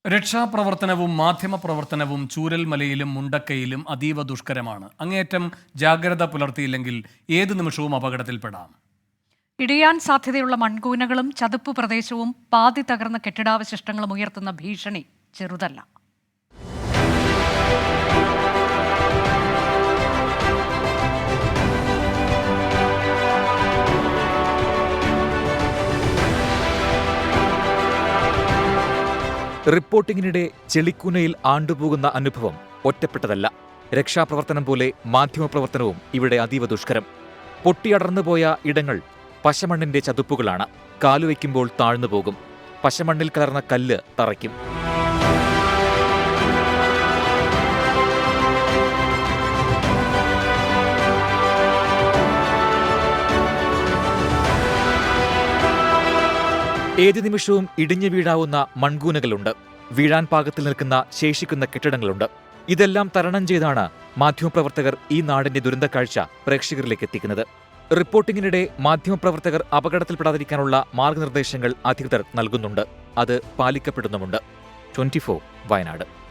രക്ഷാപ്രവർത്തനവും മാധ്യമപ്രവർത്തനവും ചൂരൽമലയിലും മുണ്ടക്കയിലും അതീവ ദുഷ്കരമാണ്. അങ്ങേയറ്റം ജാഗ്രത പുലർത്തിയില്ലെങ്കിൽ ഏത് നിമിഷവും അപകടത്തിൽപ്പെടാം. ഇടിയാൻ സാധ്യതയുള്ള മൺകൂനകളും ചതുപ്പ് പ്രദേശവും പാതി തകർന്ന കെട്ടിടാവശിഷ്ടങ്ങളും ഉയർത്തുന്ന ഭീഷണി ചെറുതല്ല. റിപ്പോർട്ടിങ്ങിനിടെ ചെളിക്കുനയിൽ ആണ്ടുപോകുന്ന അനുഭവം ഒറ്റപ്പെട്ടതല്ല. രക്ഷാപ്രവർത്തനം പോലെ മാധ്യമപ്രവർത്തനവും ഇവിടെ അതീവ ദുഷ്കരം. പൊട്ടിയടർന്നുപോയ ഇടങ്ങൾ പശമണ്ണിന്റെ ചതുപ്പുകളാണ്. കാലുവയ്ക്കുമ്പോൾ താഴ്ന്നുപോകും. പശമണ്ണിൽ കലർന്ന കല്ല് തറയ്ക്കും. ഏത് നിമിഷവും ഇടിഞ്ഞു വീഴാവുന്ന മൺകൂനകളുണ്ട്. വീഴാൻ പാകത്തിൽ നിൽക്കുന്ന ശേഷിക്കുന്ന കെട്ടിടങ്ങളുണ്ട്. ഇതെല്ലാം തരണം ചെയ്താണ് മാധ്യമപ്രവർത്തകർ ഈ നാടിന്റെ ദുരന്തക്കാഴ്ച പ്രേക്ഷകരിലേക്ക് എത്തിക്കുന്നത്. റിപ്പോർട്ടിങ്ങിനിടെ മാധ്യമപ്രവർത്തകർ അപകടത്തിൽപ്പെടാതിരിക്കാനുള്ള മാർഗനിർദ്ദേശങ്ങൾ അധികൃതർ നൽകുന്നുണ്ട്. അത് പാലിക്കപ്പെടുന്നുമുണ്ട്. 24 വയനാട്.